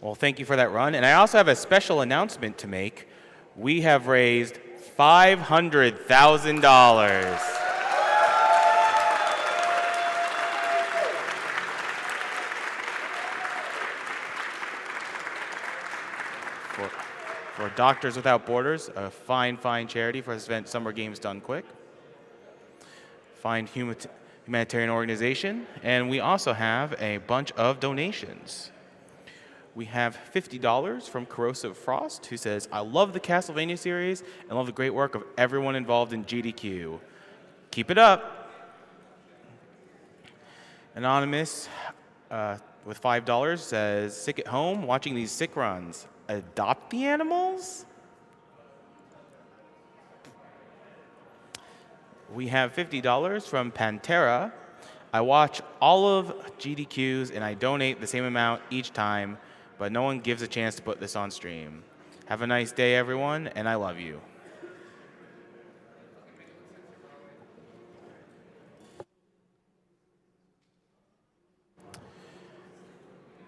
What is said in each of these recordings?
Well, thank you for that run. And I also have a special announcement to make. We have raised $500,000. For Doctors Without Borders, a fine charity for this event, Summer Games Done Quick. Fine humanitarian organization. And we also have a bunch of donations. We have $50 from Corrosive Frost, who says, I love the Castlevania series and love the great work of everyone involved in GDQ. Keep it up. Anonymous with $5 says, sick at home watching these sick runs. Adopt the animals? We have $50 from Pantera. I watch all of GDQs and I donate the same amount each time, but no one gives a chance to put this on stream. Have a nice day, everyone, and I love you.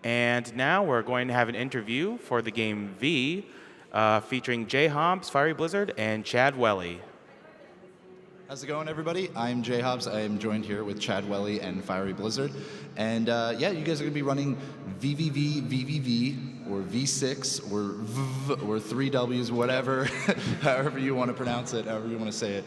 And now we're going to have an interview for the game V, featuring Jay Hobbs, FieryBlizzard, and Chadwelli. How's it going, everybody? I'm Jay Hobbs. I am joined here with Chadwelli and FieryBlizzard. And yeah, you guys are going to be running VVV, or V6, or VV, or 3Ws, whatever, however you want to pronounce it, however you want to say it,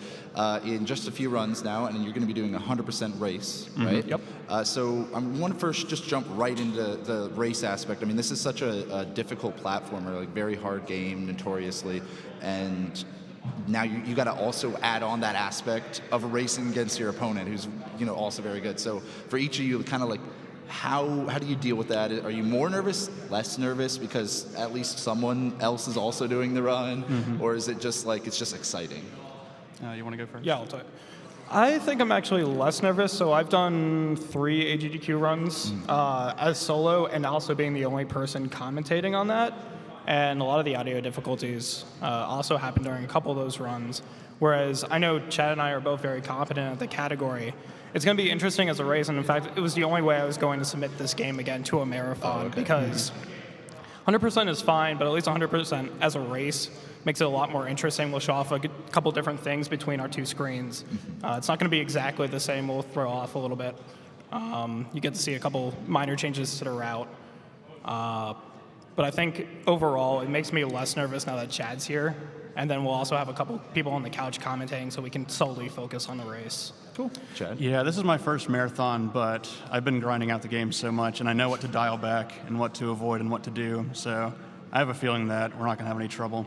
in just a few runs now, and you're going to be doing a 100% race, right? Yep. So I want to first just jump right into the race aspect. I mean, this is such a difficult platformer, like very hard game, notoriously, and now you got to also add on that aspect of racing against your opponent, who's also very good. So for each of you, kind of like, how do you deal with that? Are you more nervous, less nervous because at least someone else is also doing the run, or is it just like it's just exciting? You want to go first? Yeah, I'll tell you. I think I'm actually less nervous. So I've done 3 AGDQ runs as solo, and also being the only person commentating on that. And a lot of the audio difficulties also happened during a couple of those runs. Whereas I know Chad and I are both very competent at the category. It's going to be interesting as a race, and in fact, it was the only way I was going to submit this game again to a marathon, because 100% is fine, but at least 100% as a race makes it a lot more interesting. We'll show off a couple different things between our 2 screens. It's not going to be exactly the same. We'll throw off a little bit. You get to see a couple minor changes to the route. But I think overall, it makes me less nervous now that Chad's here. And then we'll also have a couple people on the couch commentating so we can solely focus on the race. Cool. Chad? Yeah, this is my first marathon, but I've been grinding out the game so much, and I know what to dial back and what to avoid and what to do. So I have a feeling that we're not going to have any trouble.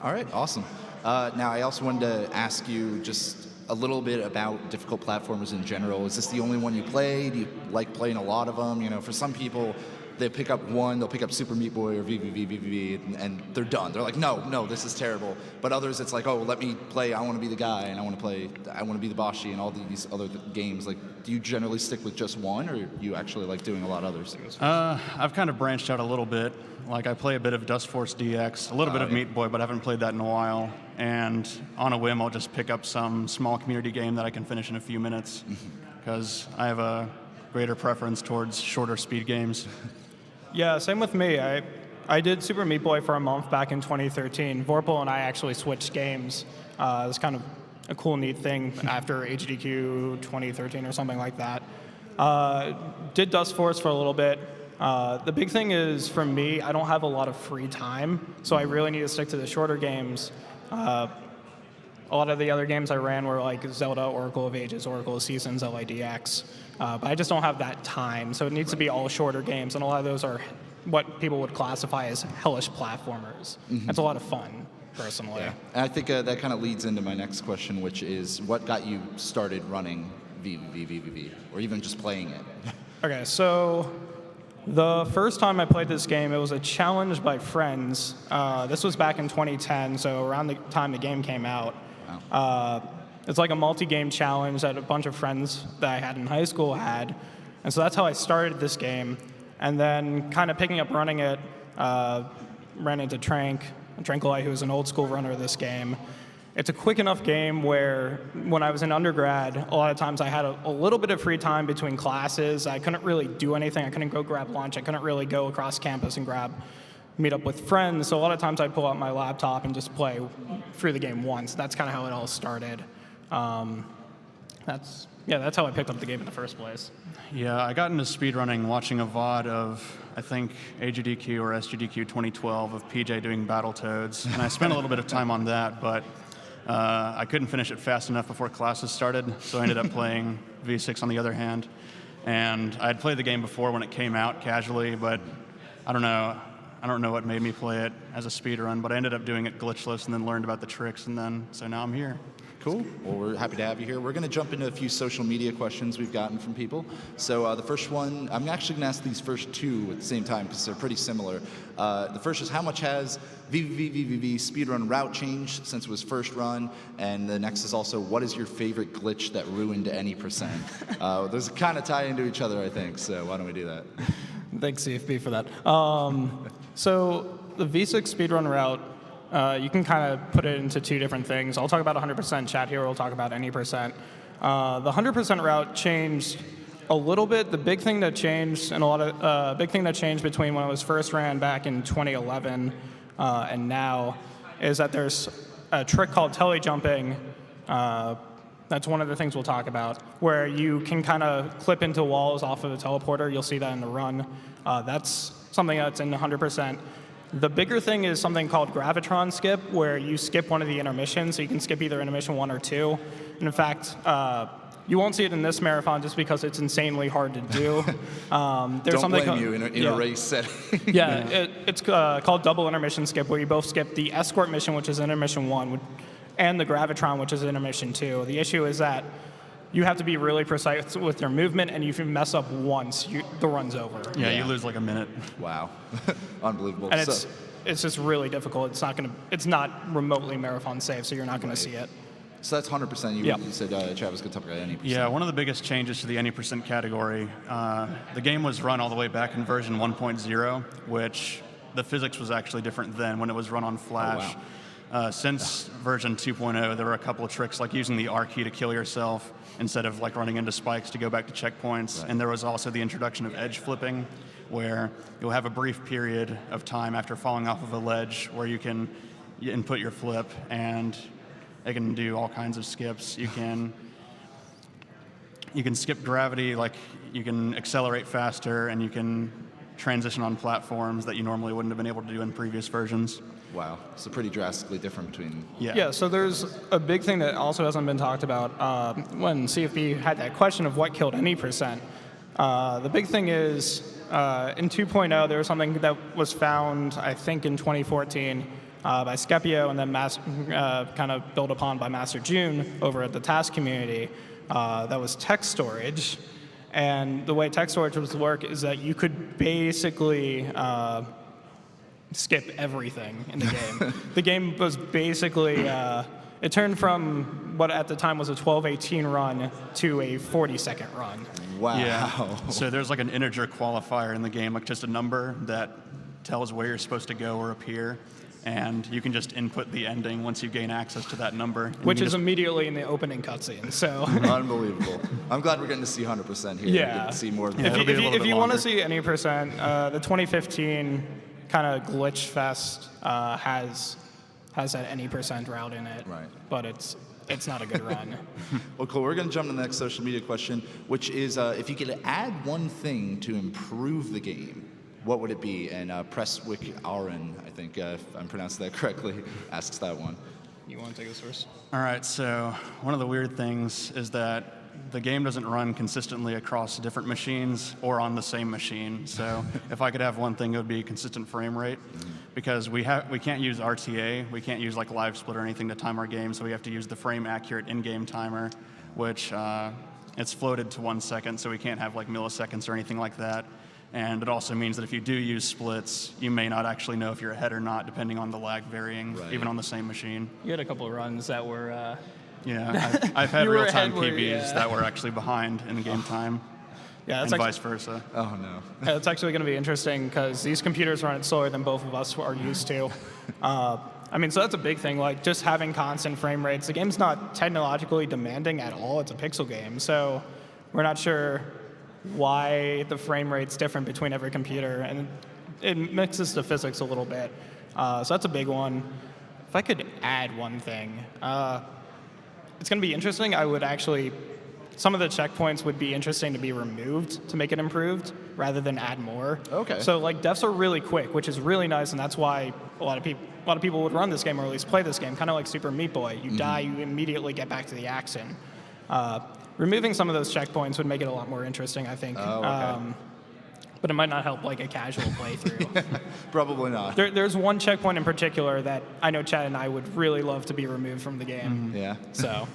All right, awesome. Now, I also wanted to ask you just a little bit about difficult platformers in general. Is this the only one you play? Do you like playing a lot of them? For some people, they pick up one, they'll pick up Super Meat Boy or VVV, and they're done. They're like, no, this is terrible. But others, it's like, oh, let me play, I want to be the guy, and I want to be the Boshi, and all these other games. Like, do you generally stick with just one, or do you actually like doing a lot of other things? I've kind of branched out a little bit. Like, I play a bit of Dust Force DX, a little bit of Meat Boy, but I haven't played that in a while. And on a whim, I'll just pick up some small community game that I can finish in a few minutes, because I have a greater preference towards shorter speed games. Yeah, same with me. I did Super Meat Boy for a month back in 2013. Vorpal and I actually switched games. It was kind of a cool, neat thing after HDQ 2013 or something like that. Did Dust Force for a little bit. The big thing is, for me, I don't have a lot of free time, so I really need to stick to the shorter games. A lot of the other games I ran were like Zelda, Oracle of Ages, Oracle of Seasons, LADX. But I just don't have that time, so it needs to be all shorter games, and a lot of those are what people would classify as hellish platformers. That's a lot of fun, personally. Yeah. And I think that kind of leads into my next question, which is, what got you started running VVV, or even just playing it? Okay, so the first time I played this game, it was a challenge by friends. This was back in 2010, so around the time the game came out. Wow. It's like a multi-game challenge that a bunch of friends that I had in high school had. And so that's how I started this game. And then kind of picking up running it, ran into Tranquilite, who was an old school runner of this game. it's a quick enough game where when I was in undergrad, a lot of times I had a little bit of free time between classes. I couldn't really do anything. I couldn't go grab lunch. I couldn't really go across campus and meet up with friends. So a lot of times I'd pull out my laptop and just play through the game once. That's kind of how it all started. That's how I picked up the game in the first place. Yeah, I got into speedrunning watching a VOD of, I think, AGDQ or SGDQ 2012 of PJ doing Battletoads, and I spent a little bit of time on that, but I couldn't finish it fast enough before classes started, so I ended up playing V6 on the other hand. And I had played the game before when it came out casually, but I don't know what made me play it as a speedrun, but I ended up doing it glitchless and then learned about the tricks, and so now I'm here. Cool. Well, we're happy to have you here. We're going to jump into a few social media questions we've gotten from people. So the first one, I'm actually going to ask these first two at the same time because they're pretty similar. The first is, how much has VVVVV speedrun route changed since it was first run? And the next is also, what is your favorite glitch that ruined any percent? Those kind of tie into each other, I think, so why don't we do that? Thanks, CFB, for that. So the V6 speedrun route, you can kind of put it into two different things. I'll talk about 100%. Chad here will talk about any percent. The 100% route changed a little bit. The big thing that changed, and big thing that changed between when it was first ran back in 2011 and now, is that there's a trick called telejumping. That's one of the things we'll talk about, where you can kind of clip into walls off of a teleporter. You'll see that in the run. That's something that's in 100%. The bigger thing is something called gravitron skip, where you skip one of the intermissions, so you can skip either intermission 1 or 2. And in fact, you won't see it in this marathon just because it's insanely hard to do. There's Don't blame you in a race setting. Yeah, it's called double intermission skip, where you both skip the escort mission, which is intermission 1, and the gravitron, which is intermission 2. The issue is that you have to be really precise with your movement, and if you mess up once, the run's over. Yeah, you lose like a minute. Wow. Unbelievable. And it's just really difficult. It's not remotely marathon safe, so you're not going to see it. So that's 100%. You said Chad was going to talk about any percent. Yeah, one of the biggest changes to the any percent category, the game was run all the way back in version 1.0, which the physics was actually different then when it was run on Flash. Oh, wow. Since version 2.0, there were a couple of tricks like using the R key to kill yourself instead of like running into spikes to go back to checkpoints. Right. And there was also the introduction of edge flipping, where you'll have a brief period of time after falling off of a ledge where you can input your flip, and it can do all kinds of skips. You can skip gravity, like you can accelerate faster, and you can transition on platforms that you normally wouldn't have been able to do in previous versions. Wow, so pretty drastically different between... Yeah, so there's a big thing that also hasn't been talked about when CFB had that question of what killed any percent. The big thing is, in 2.0, there was something that was found, I think, in 2014 by Skepio, and then kind of built upon by Master June over at the task community. That was text storage. And the way text storage would work is that you could basically skip everything in the game. The game was basically, it turned from what at the time was a 12:18 run to a 40-second run. Wow. Yeah. So there's like an integer qualifier in the game, like just a number that tells where you're supposed to go or appear. And you can just input the ending once you gain access to that number. Which is immediately in the opening cutscene, so. Unbelievable. I'm glad we're getting to see 100% here. Yeah. Get to see more of Yeah, that. If you want to see any percent, the 2015 kind of glitch fest has that any percent route in it. Right. But it's not a good run. Well, cool. We're going to jump to the next social media question, which is if you could add one thing to improve the game, what would it be? And Presswick Aaron, I think, if I'm pronouncing that correctly, asks that one. You want to take this first? All right, so one of the weird things is that the game doesn't run consistently across different machines or on the same machine. So if I could have one thing, it would be consistent frame rate, because we can't use RTA, we can't use like live split or anything to time our game, so we have to use the frame accurate in-game timer, which it's floated to 1 second, so we can't have like milliseconds or anything like that. And it also means that if you do use splits, you may not actually know if you're ahead or not, depending on the lag varying, even on the same machine. You had a couple of runs that were... Yeah, I've had real-time PBs yeah. that were actually behind in game time, and vice versa. Oh, no. It's actually going to be interesting, because these computers run it slower than both of us are used to. I I mean, so that's a big thing, like just having constant frame rates. The game's not technologically demanding at all. It's a pixel game, so we're not sure why the frame rate's different between every computer, and it mixes the physics a little bit. So that's a big one. If I could add one thing, it's going to be interesting. I would actually, some of the checkpoints would be interesting to be removed to make it improved rather than add more. Okay. So like deaths are really quick, which is really nice, and that's why a lot of people would run this game, or at least play this game, kind of like Super Meat Boy. You die, you immediately get back to the action. Removing some of those checkpoints would make it a lot more interesting, I think. Oh, okay. But it might not help like a casual playthrough. Probably not. There's one checkpoint in particular that I know Chad and I would really love to be removed from the game. Yeah. So.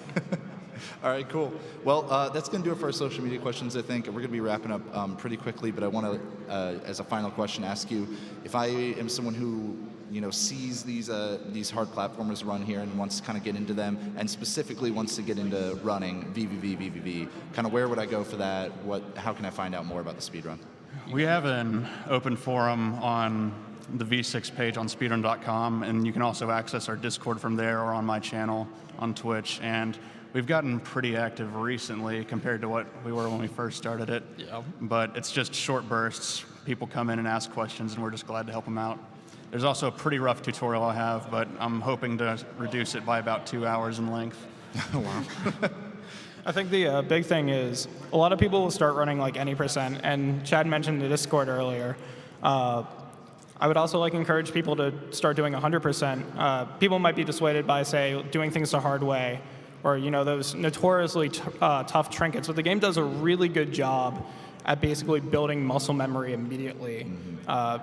All right, cool. Well, that's going to do it for our social media questions, I think. We're going to be wrapping up pretty quickly, but I want to, as a final question, ask you, if I am someone who sees these hard platformers run here and wants to kind of get into them, and specifically wants to get into running VVV, kind of where would I go for that? How can I find out more about the speedrun? We have an open forum on the V6 page on speedrun.com, and you can also access our Discord from there or on my channel on Twitch. And we've gotten pretty active recently compared to what we were when we first started it. Yeah. But it's just short bursts. People come in and ask questions, and we're just glad to help them out. There's also a pretty rough tutorial I have, but I'm hoping to reduce it by about 2 hours in length. Wow. I think the big thing is a lot of people will start running like any percent, and Chad mentioned the Discord earlier. I would also encourage people to start doing 100%. People might be dissuaded by, say, doing things the hard way, or those notoriously tough trinkets, but the game does a really good job at basically building muscle memory immediately,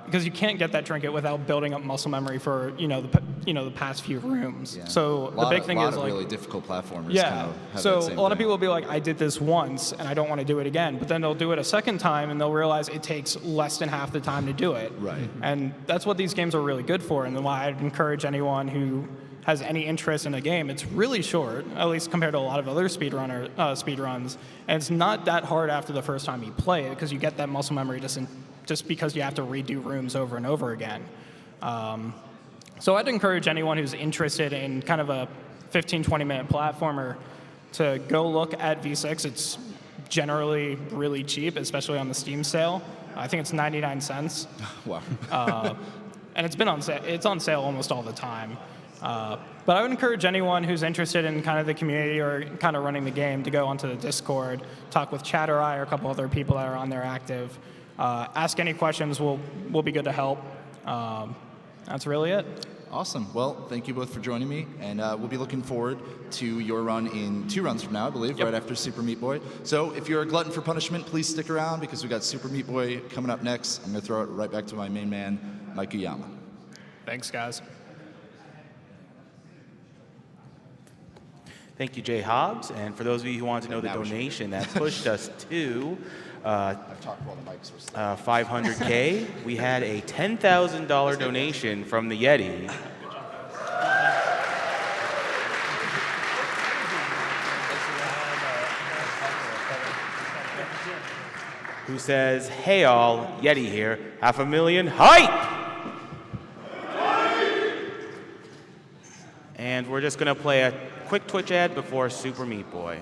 because you can't get that trinket without building up muscle memory for the past few rooms. Yeah. So the big thing is like really difficult platformers. Yeah. Kind of have So that same a lot of thing. people will be like, I did this once and I don't want to do it again, but then they'll do it a second time and they'll realize it takes less than half the time to do it. Right. And that's what these games are really good for, and why I'd encourage anyone who has any interest in a game. It's really short, at least compared to a lot of other speedruns, and it's not that hard after the first time you play it, because you get that muscle memory just because you have to redo rooms over and over again. So I'd encourage anyone who's interested in kind of a 15, 20-minute platformer to go look at V6. It's generally really cheap, especially on the Steam sale. I think it's 99 cents. Wow. And it's been on sale. It's on sale almost all the time. But I would encourage anyone who's interested in kind of the community or kind of running the game to go onto the Discord, talk with Chad or I or a couple other people that are on there active. Ask any questions. We'll be good to help. That's really it. Awesome. Well, thank you both for joining me, and we'll be looking forward to your run in 2 runs from now, I believe, right after Super Meat Boy. So if you're a glutton for punishment, please stick around, because we got Super Meat Boy coming up next. I'm going to throw it right back to my main man, Mike Uyama. Thanks, guys. Thank you, Jay Hobbs. And for those of you who want to know the donation that pushed us to I've talked while the mics were still. 500K, we had a $10,000 donation from the Yeti. Who says, hey all, Yeti here, 500,000 hype! And we're just gonna play a quick Twitch ad before Super Meat Boy.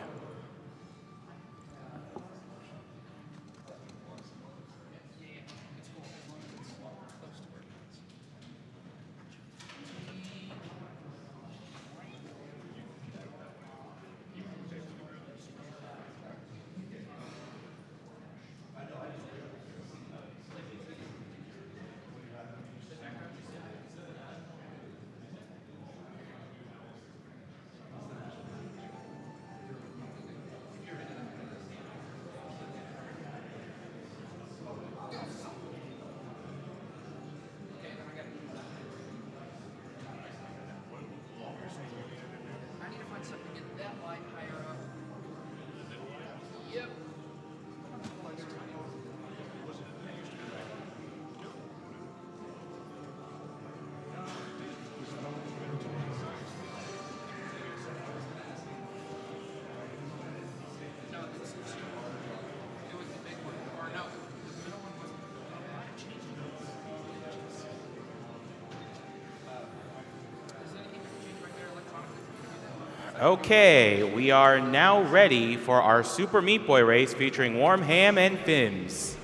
Okay, we are now ready for our Super Meat Boy race featuring Warm Ham and Fimbz.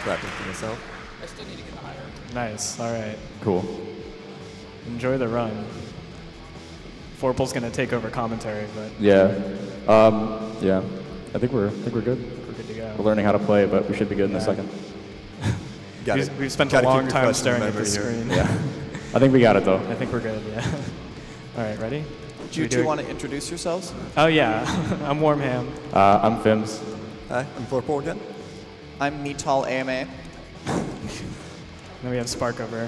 Clapping for myself. Nice. All right. Cool. Enjoy the run. Forple's gonna take over commentary, but Yeah. Yeah. I think we're good. we're good to go. We're learning how to play, but we should be good in a second. We've spent a gotta keep long your time question staring at the memory here. screen. Yeah. I think we got it though. I think we're good. Yeah. All right. Ready? Do you two want to introduce yourselves? Oh yeah. I'm Warm Ham. I'm Fimbz. Hi, I'm Forpole again. I'm Meatall AMA. Then we have Spark over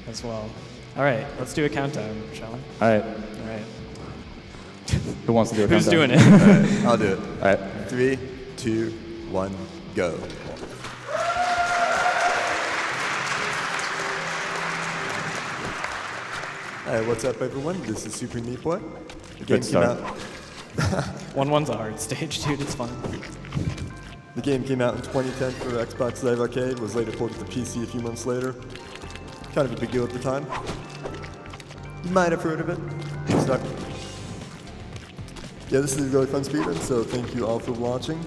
as well. All right. Let's do a countdown, shall we? All right. All right. Who wants to do it? Who's doing it? I'll do it. All right. 3, 2, 1, go. Hi, what's up, everyone? This is Super Meat Boy. The game Good came start. out. 1-1's a hard stage, dude. It's fun. The game came out in 2010 for Xbox Live Arcade. Was later ported to PC a few months later. Kind of a big deal at the time. You might have heard of it. Stuck. Yeah, this is a really fun speedrun, so thank you all for watching.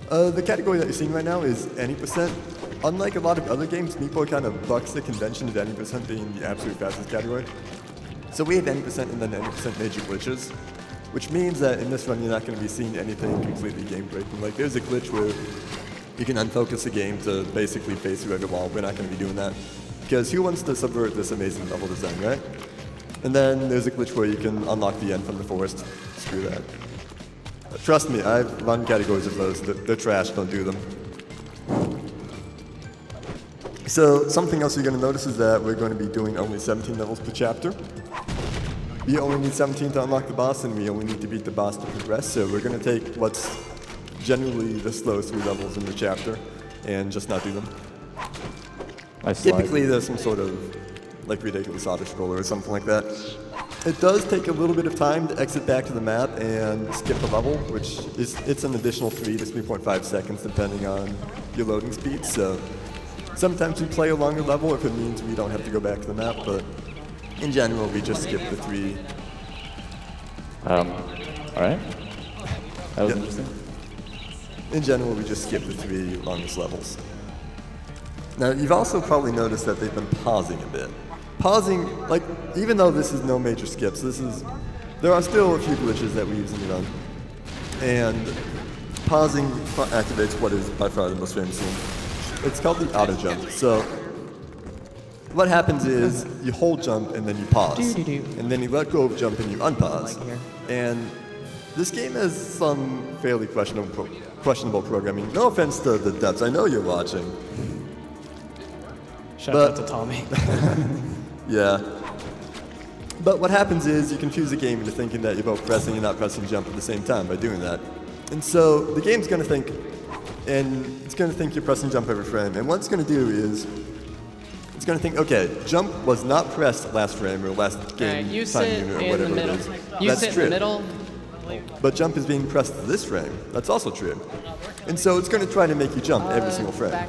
The category that you're seeing right now is any percent. Unlike a lot of other games, Meat Boy kind of bucks the convention of any percent being the absolute fastest category. So we have any percent and then any percent major glitches, which means that in this run you're not going to be seeing anything completely game breaking. Like there's a glitch where you can unfocus the game to basically face through every wall. We're not going to be doing that because who wants to subvert this amazing level design, right? And then there's a glitch where you can unlock the end from the forest. Screw that. Trust me, I've run categories of those. They're trash, don't do them. So something else you're going to notice is that we're going to be doing only 17 levels per chapter. We only need 17 to unlock the boss, and we only need to beat the boss to progress. So we're going to take what's generally the slowest 3 levels in the chapter and just not do them. Nice slide. Typically, there's some sort of like ridiculous auto-scroller or something like that. It does take a little bit of time to exit back to the map and skip a level, which is it's an additional 3 to 3.5 seconds depending on your loading speed. So sometimes we play a longer level if it means we don't have to go back to the map, but in general, we just skip the 3. All right. That was Yep. interesting. In general, we just skip the 3 longest levels. Now, you've also probably noticed that they've been pausing a bit. Pausing, like, even though this is no major skips, there are still a few glitches that we use in the run. And pausing activates what is by far the most famous one. It's called the auto jump. So what happens is you hold jump and then you pause. And then you let go of jump and you unpause. And this game has some fairly questionable programming. No offense to the devs, I know you're watching. Shout out to Tommy. Yeah. But what happens is you confuse the game into thinking that you're both pressing and not pressing jump at the same time by doing that. And so the game's going to think, you're pressing jump every frame. And what it's going to do is it's going to think, okay, jump was not pressed last frame or last game you time sit unit or in whatever the middle. it is. You That's sit true. in the middle. But jump is being pressed this frame. That's also true. And so it's going to try to make you jump every single frame. back.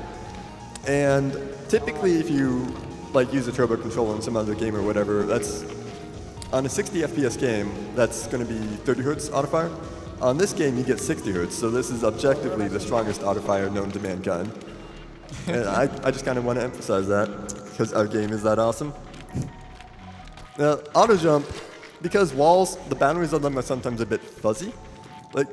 And typically if you like use a turbo controller in some other game or whatever, that's on a 60 FPS game, that's going to be 30 hertz auto fire. On this game, you get 60 hertz, so this is objectively the strongest auto fire known to mankind. And I just kind of want to emphasize that because our game is that awesome. Now, auto jump, because walls, the boundaries of them are sometimes a bit fuzzy. Like,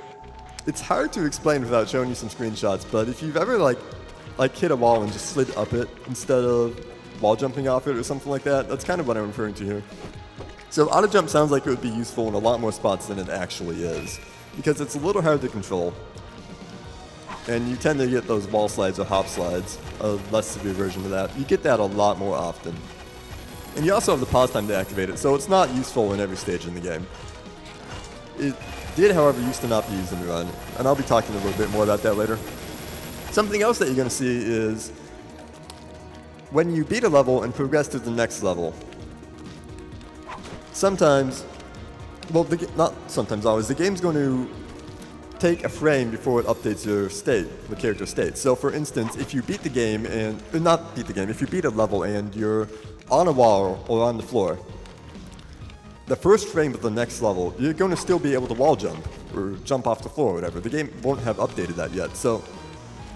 it's hard to explain without showing you some screenshots, but if you've ever like hit a wall and just slid up it instead of wall jumping off it or something like that, that's kind of what I'm referring to here. So auto jump sounds like it would be useful in a lot more spots than it actually is, because it's a little hard to control. And you tend to get those wall slides or hop slides, a less severe version of that. You get that a lot more often. And you also have the pause time to activate it, so it's not useful in every stage in the game. It did, however, used to not be used in the run, and I'll be talking a little bit more about that later. Something else that you're going to see is when you beat a level and progress to the next level, sometimes, well, not sometimes, always, the game's going to take a frame before it updates your state, the character state. So for instance, if you beat the game not beat the game, if you beat a level and you're on a wall or on the floor, the first frame of the next level, you're going to still be able to wall jump or jump off the floor or whatever. The game won't have updated that yet. So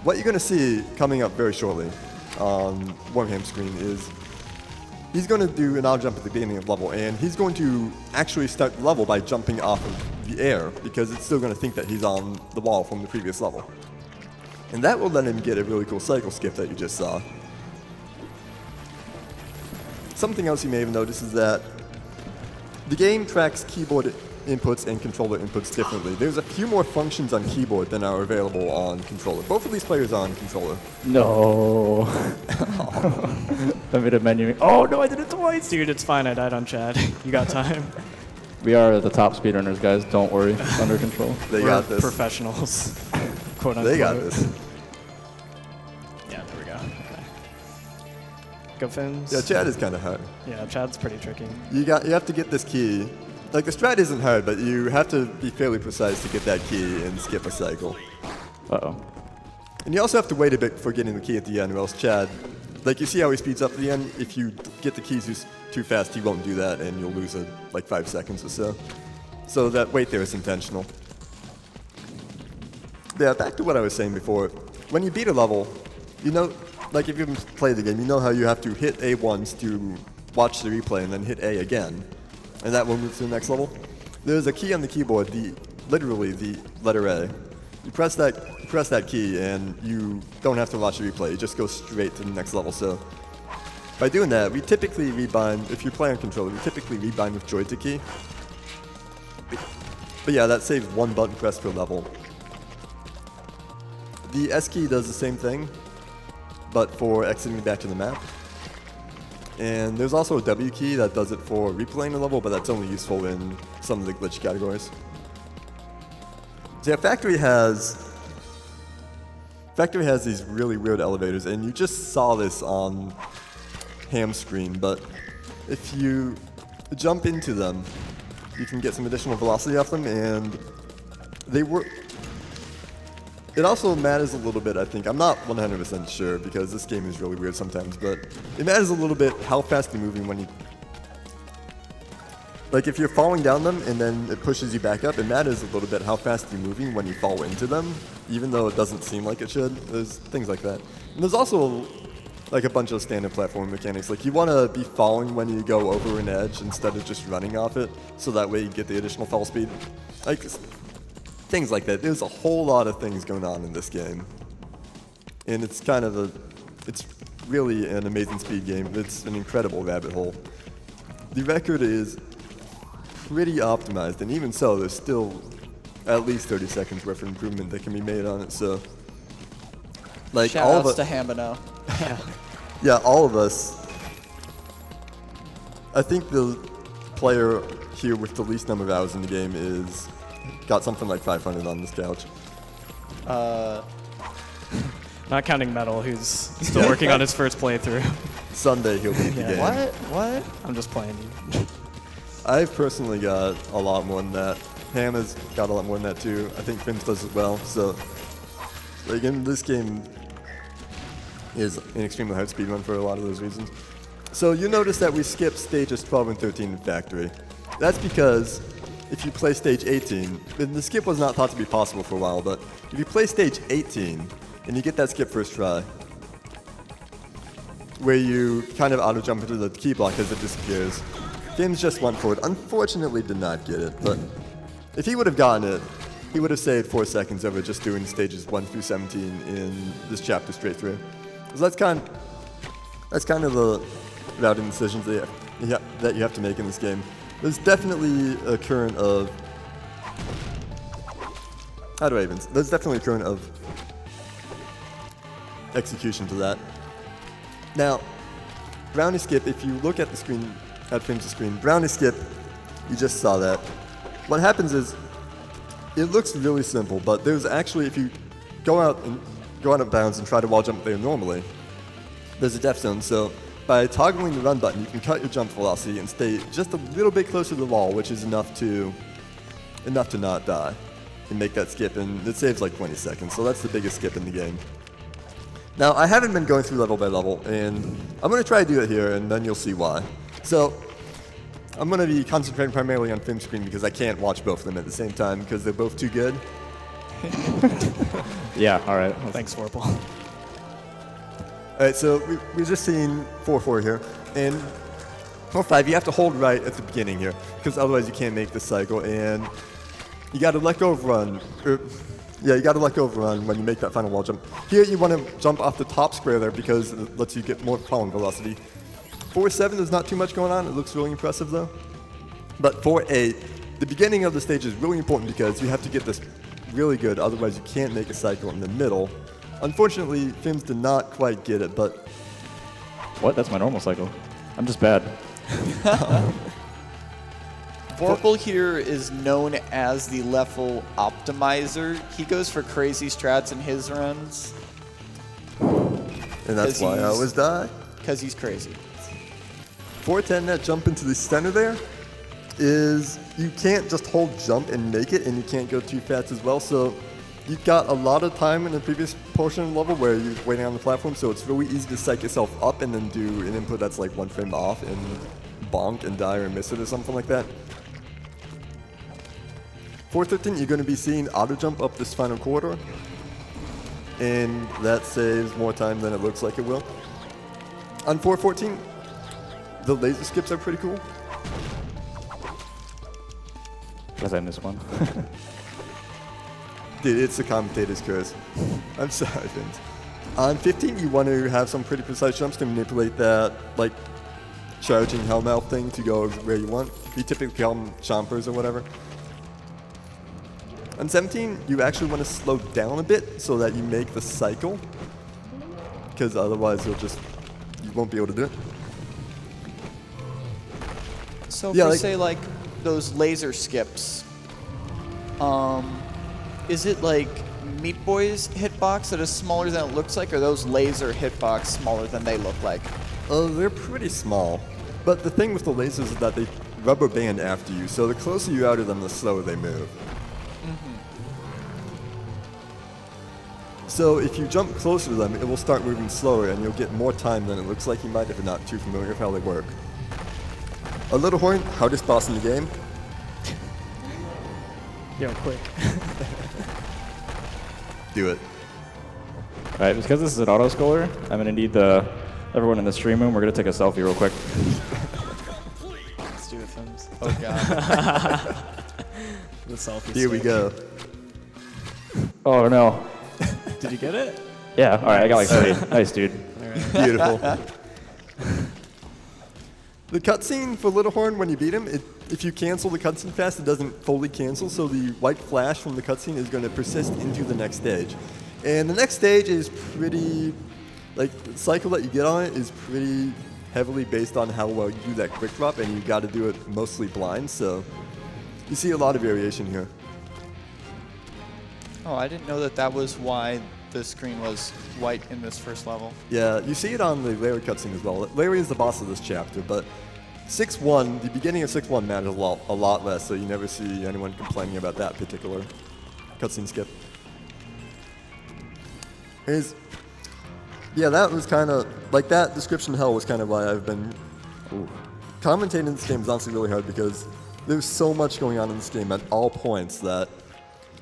what you're going to see coming up very shortly on Warham's screen is he's going to do an auto jump at the beginning of the level, and he's going to actually start the level by jumping off of the air because it's still going to think that he's on the wall from the previous level. And that will let him get a really cool cycle skip that you just saw. Something else you may have noticed is that the game tracks keyboard inputs and controller inputs differently. There's a few more functions on keyboard than are available on controller. Both of these players are on controller. No. I made a menu. Oh, no, I did it twice. Dude, it's fine. I died on Chad. You got time. We are the top speedrunners, guys. Don't worry. Under control. They We're got this. professionals. Quote unquote. They got this. Yeah, there we go. Okay. Go Fimbz. Yeah, Chad is kind of hard. Yeah, Chad's pretty tricky. You have to get this key. Like, the strat isn't hard, but you have to be fairly precise to get that key and skip a cycle. Uh-oh. And you also have to wait a bit before getting the key at the end, or else Chad, like, you see how he speeds up at the end? If you get the keys too fast, he won't do that, and you'll lose like 5 seconds or so. So that wait there is intentional. Yeah, back to what I was saying before. When you beat a level, you know, like if you've played the game, you know how you have to hit A once to watch the replay and then hit A again. And that will move to the next level. There's a key on the keyboard, literally the letter A. You press that key and you don't have to watch the replay. You just go straight to the next level. So by doing that, we typically rebind, if you're playing on controller, we typically rebind with joystick key. But yeah, that saves 1 button press per level. The S key does the same thing, but for exiting back to the map. And there's also a W key that does it for replaying a level, but that's only useful in some of the glitch categories. So yeah, Factory has these really weird elevators, and you just saw this on Ham's screen, but if you jump into them, you can get some additional velocity off them, and they work. It also matters a little bit, I think. I'm not 100% sure because this game is really weird sometimes, but it matters a little bit how fast you're moving when you... Like if you're falling down them and then it pushes you back up, it matters a little bit how fast you're moving when you fall into them, even though it doesn't seem like it should. There's things like that. And there's also like a bunch of standard platform mechanics. Like you want to be falling when you go over an edge instead of just running off it, so that way you get the additional fall speed. Like things like that. There's a whole lot of things going on in this game. And it's it's really an amazing speed game. It's an incredible rabbit hole. The record is pretty optimized, and even so, there's still at least 30 seconds worth of improvement that can be made on it, so... Like, Shoutouts to Hambano. Yeah, all of us. I think the player here with the least number of hours in the game got something like 500 on this couch. Not counting Metal, who's still working on his first playthrough. Sunday he'll beat the game. What? I'm just playing you. I've personally got a lot more than that. Ham has got a lot more than that too. I think Fimbz does as well. So, again, this game is an extremely hard speedrun for a lot of those reasons. So you notice that we skipped stages 12 and 13 in Factory. That's because if you play stage 18, the skip was not thought to be possible for a while, but if you play stage 18 and you get that skip first try, where you kind of auto jump into the key block as it disappears, Fimbz just went for it. Unfortunately did not get it, but if he would have gotten it, he would have saved 4 seconds over just doing stages 1 through 17 in this chapter straight through. So that's kind of the routing decisions that you have to make in this game. There's definitely a current of... There's definitely a current of execution to that. Now, brownie skip, if you look at the screen, at Fimbz's screen, brownie skip, you just saw that. What happens is, it looks really simple, but there's actually, if you go out of bounds and try to wall jump there normally, there's a def zone. So by toggling the run button, you can cut your jump velocity and stay just a little bit closer to the wall, which is enough to not die. and make that skip, and it saves like 20 seconds, so that's the biggest skip in the game. Now, I haven't been going through level by level, and I'm going to try to do it here, and then you'll see why. So, I'm going to be concentrating primarily on Fimbz screen because I can't watch both of them at the same time because they're both too good. Yeah, all right. Thanks, Vorpal. All right, so we're just seeing 4-4 here, and 4-5, you have to hold right at the beginning here because otherwise you can't make the cycle, and you got to let go of run. You got to let go of run when you make that final wall jump. Here you want to jump off the top square there because it lets you get more falling velocity. 4-7, there's not too much going on. It looks really impressive though. But 4-8, the beginning of the stage is really important because you have to get this really good, otherwise you can't make a cycle in the middle. Unfortunately, Fimbz did not quite get it, but... What? That's my normal cycle. I'm just bad. Vorpal here is known as the level optimizer. He goes for crazy strats in his runs. And that's why I always die. Because he's crazy. 410, that jump into the center there is you can't just hold jump and make it, and you can't go too fast as well. So you've got a lot of time in the previous portion of the level where you're waiting on the platform, so it's really easy to psych yourself up and then do an input that's like 1 frame off and bonk and die or miss it or something like that. 413, you're going to be seeing auto jump up this final corridor, and that saves more time than it looks like it will. On 414, the laser skips are pretty cool. Guess I missed one. Dude, it's the commentator's curse. I'm sorry, Fimbz. On 15, you want to have some pretty precise jumps to manipulate that, like, charging Hellmouth thing to go where you want. You typically call them chompers or whatever. On 17, you actually want to slow down a bit so that you make the cycle, because otherwise you won't be able to do it. So Yeah, for say like those laser skips, is it like Meat Boy's hitbox that is smaller than it looks like, or those laser hitbox smaller than they look like? They're pretty small, but the thing with the lasers is that they rubber band after you, so the closer you are to them, the slower they move. So if you jump closer to them, it will start moving slower, and you'll get more time than it looks like you might if you're not too familiar with how they work. A Little Horn, hardest boss in the game. Yo, quick. Do it. All right, because this is an auto-scroller, I'm going to need everyone in the stream room. We're going to take a selfie real quick. Let's do it, Fimbz. Oh god. The selfie Here we stick. go. Oh, no. Did you get it? Yeah, all right, I got like 3. Nice, dude. All right. Beautiful. The cutscene for Little Horn, when you beat him, if you cancel the cutscene fast, it doesn't fully cancel, so the white flash from the cutscene is going to persist into the next stage. And the next stage is pretty, like, the cycle that you get on it is pretty heavily based on how well you do that quick drop, and you got to do it mostly blind, so you see a lot of variation here. Oh, I didn't know that that was why the screen was white in this first level. Yeah, you see it on the Larry cutscene as well. Larry is the boss of this chapter, but 6-1, the beginning of 6-1 matters a lot less, so you never see anyone complaining about that particular cutscene skip. Yeah, that was kind of, like that description of hell was kind of why I've been, commentating this game is honestly really hard because there's so much going on in this game at all points that,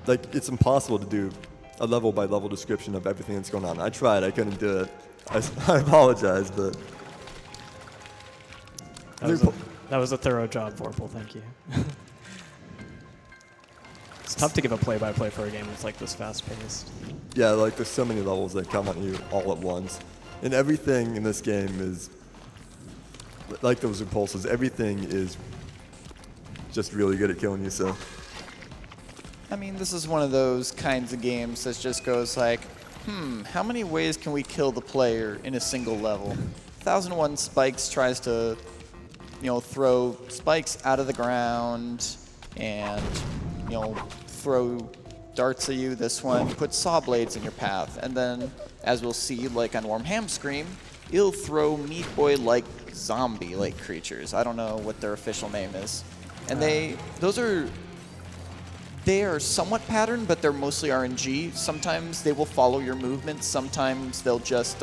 like, it's impossible to do a level by level description of everything that's going on. I tried, I couldn't do it. I apologize, but. That was a thorough job, Vorpal. Thank you. It's tough to give a play-by-play for a game that's like this fast-paced. Yeah, like there's so many levels that come at you all at once. And everything in this game is, like those impulses, everything is just really good at killing you, so. I mean, this is one of those kinds of games that just goes like, how many ways can we kill the player in a single level? 1001 Spikes tries to, throw spikes out of the ground and, throw darts at you. This one puts saw blades in your path. And then, as we'll see, like on Warm Ham Scream, it'll throw Meat Boy-like zombie-like creatures. I don't know what their official name is. And those are they are somewhat patterned, but they're mostly RNG. Sometimes they will follow your movements. Sometimes they'll just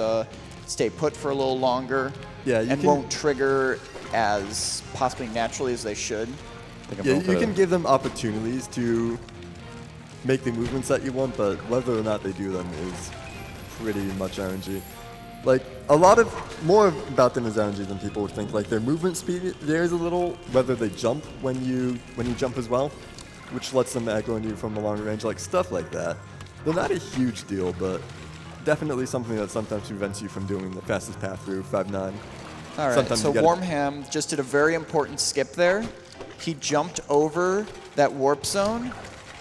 stay put for a little longer Yeah, you and can- won't trigger as possibly naturally as they should. Yeah, you can give them opportunities to make the movements that you want, but whether or not they do them is pretty much RNG. Like, a lot of, more about them is RNG than people would think. Like, their movement speed varies a little, whether they jump when you jump as well, which lets them aggro on you from a long range, like stuff like that. They're not a huge deal, but definitely something that sometimes prevents you from doing the fastest path through 5-9. All right, Sometimes so you gotta- Warmham just did a very important skip there. He jumped over that warp zone,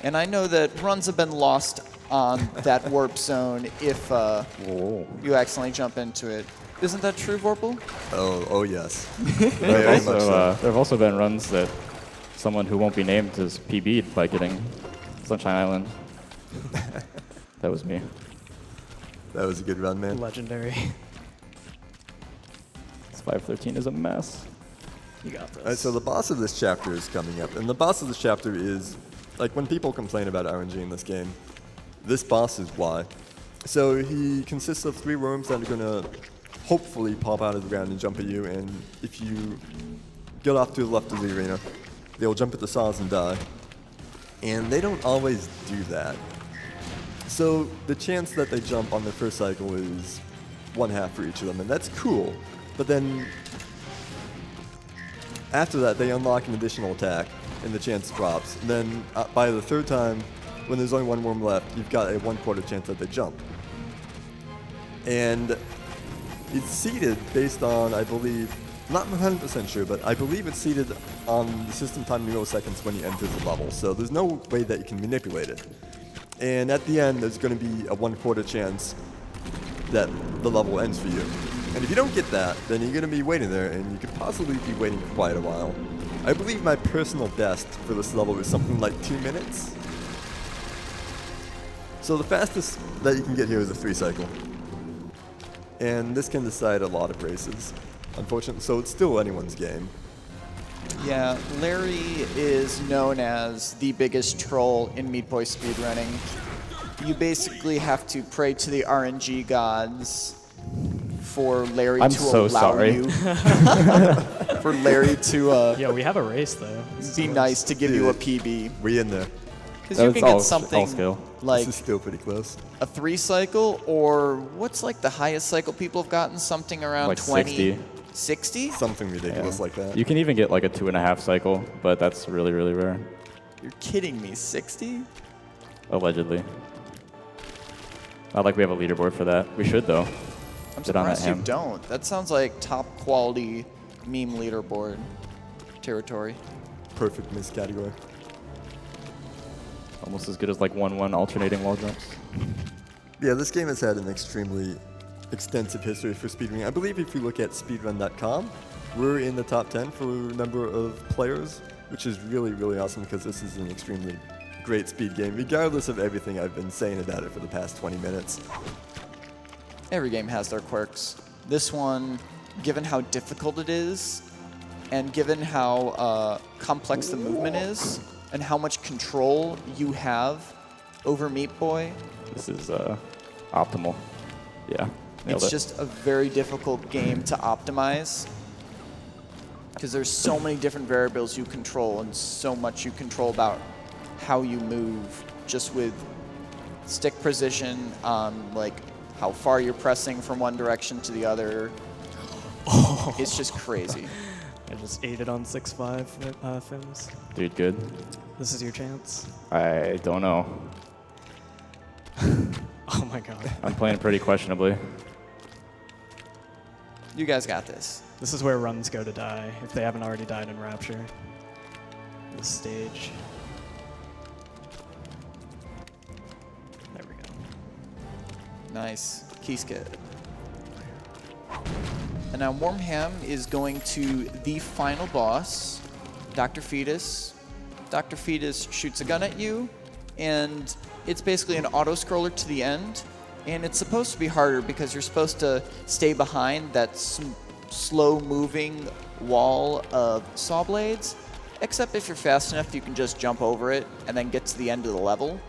and I know that runs have been lost on that warp zone if you accidentally jump into it. Isn't that true, Vorpal? Oh yes. There Very have much so. also, there have also been runs that someone who won't be named has PB'd by getting Sunshine Island. That was me. That was a good run, man. Legendary. This 513 is a mess. You got this. All right, so the boss of this chapter is coming up, and the boss of this chapter is, like, when people complain about RNG in this game, this boss is why. So he consists of 3 worms that are gonna hopefully pop out of the ground and jump at you, and if you get off to the left of the arena, they'll jump at the saws and die. And they don't always do that. So the chance that they jump on the first cycle is 1/2 for each of them, and that's cool. But then after that, they unlock an additional attack, and the chance drops. And then by the 3rd time, when there's only 1 worm left, you've got a 1/4 chance that they jump. And it's seeded based on, I believe, not 100% sure, but I believe it's seeded on the system time milliseconds when you enter the level. So there's no way that you can manipulate it. And at the end, there's going to be a 1/4 chance that the level ends for you. And if you don't get that, then you're going to be waiting there, and you could possibly be waiting for quite a while. I believe my personal best for this level is something like 2 minutes. So the fastest that you can get here is a 3 cycle. And this can decide a lot of races, unfortunately, so it's still anyone's game. Yeah, Larry is known as the biggest troll in Meat Boy speedrunning. You basically have to pray to the RNG gods for Larry I'm to so allow sorry. you. For Larry to Yeah, we have a race though. be nice to give you a PB. We in there. Because you That's can get all something skill. like This is still pretty close. a 3 cycle, or what's like the highest cycle people have gotten? Something around Like 20. 60. 60? Something ridiculous Yeah. like that. You can even get like a 2.5 cycle, but that's really, really rare. You're kidding me, 60? Allegedly. Not like we have a leaderboard for that. We should though. I'm Get on that surprised you ham. don't. That sounds like top quality meme leaderboard territory. Perfect miss category. Almost as good as like 1-1 alternating wall jumps. Yeah, this game has had an extremely extensive history for speedrunning. I believe if you look at speedrun.com, we're in the top 10 for number of players, which is really, really awesome because this is an extremely great speed game, regardless of everything I've been saying about it for the past 20 minutes. Every game has their quirks. This one, given how difficult it is, and given how complex the movement is, and how much control you have over Meat Boy, This is optimal. Yeah. Nailed it's it. just a very difficult game to optimize. Because there's so many different variables you control, and so much you control about how you move, just with stick position, like how far you're pressing from one direction to the other. It's just crazy. I just ate it on 6-5, Fimbz. Dude, good. This is your chance. I don't know. Oh my god. I'm playing pretty questionably. You guys got this. This is where runs go to die, if they haven't already died in Rapture. This stage. There we go. Nice. Keyskit. And now Wormham is going to the final boss, Dr. Fetus. Dr. Fetus shoots a gun at you, and it's basically an auto-scroller to the end. And it's supposed to be harder because you're supposed to stay behind that slow-moving wall of saw blades. except if you're fast enough, you can just jump over it and then get to the end of the level.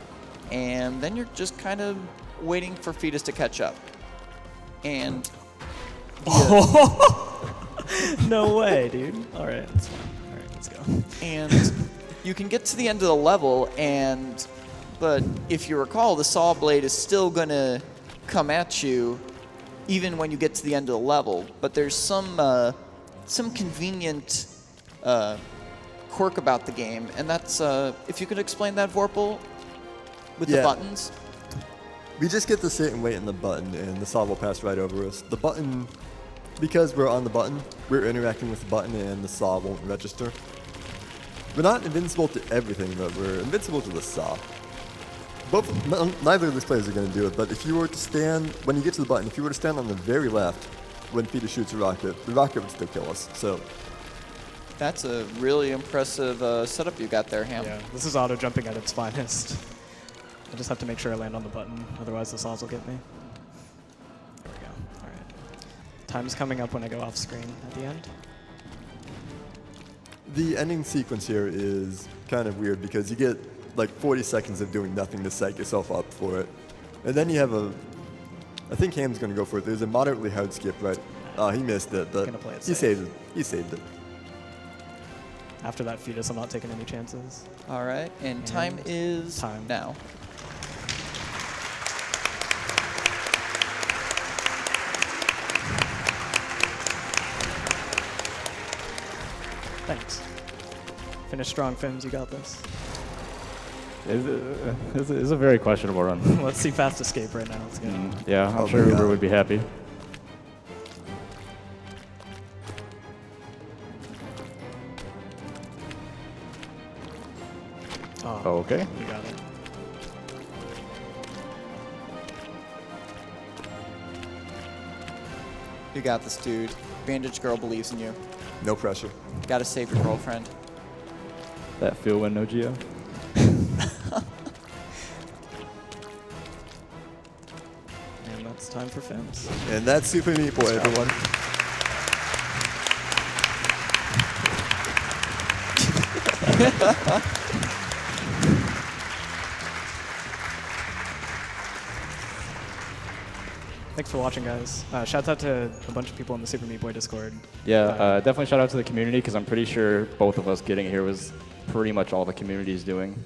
And then you're just kind of waiting for Fetus to catch up. And No way, dude. All right, that's fine. All right, let's go. and you can get to the end of the level, but if you recall, the saw blade is still gonna come at you even when you get to the end of the level. But there's some convenient quirk about the game, and that's if you could explain that, Vorpal, with the buttons. We just get to sit and wait on the button, and the saw will pass right over us. The button, because we're on the button, we're interacting with the button, and the saw won't register. We're not invincible to everything, but we're invincible to the saw. Neither of these players are going to do it, but if you were to stand, when you get to the button, if you were to stand on the very left when Fetus shoots a rocket, the rocket would still kill us. So That's a really impressive setup you got there, Ham. Yeah, this is auto jumping at its finest. I just have to make sure I land on the button, otherwise the saws will get me. There we go. All right. Time's coming up when I go off screen at the end. the ending sequence here is kind of weird because you get like 40 seconds of doing nothing to psych yourself up for it. And then you have I think Ham's going to go for it. There's a moderately hard skip, right? He missed it, but he saved it. He saved it. After that Fetus, I'm not taking any chances. All right, and time is now. Thanks. Finish strong, Fimbz. You got this. It's a very questionable run. Let's see Fast Escape right now. Let's go. Yeah, I'm sure Uber would be happy. Oh, okay. You got it. You got this, dude. Bandage Girl believes in you. No pressure. Gotta save your girlfriend. That feel win, no Geo. And that's time for Fimbz. And that's Super Meat Boy, everyone. Thanks for watching, guys. Shouts out to a bunch of people in the Super Meat Boy Discord. Yeah, definitely shout out to the community because I'm pretty sure both of us getting here was pretty much all the community is doing.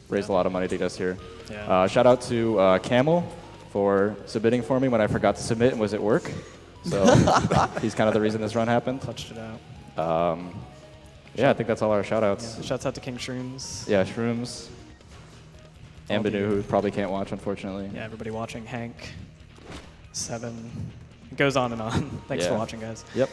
Raised a lot of money to get us here. Yeah. Shout out to Camel for submitting for me when I forgot to submit and was at work. So he's kind of the reason this run happened. Touched it out. Yeah, I think that's all our shout outs. Yeah. Shouts out to King Shrooms. Yeah, Shrooms. And Banu, who probably can't watch, unfortunately. Yeah, everybody watching. Hank. 7. It goes on and on. Thanks for watching, guys. Yep.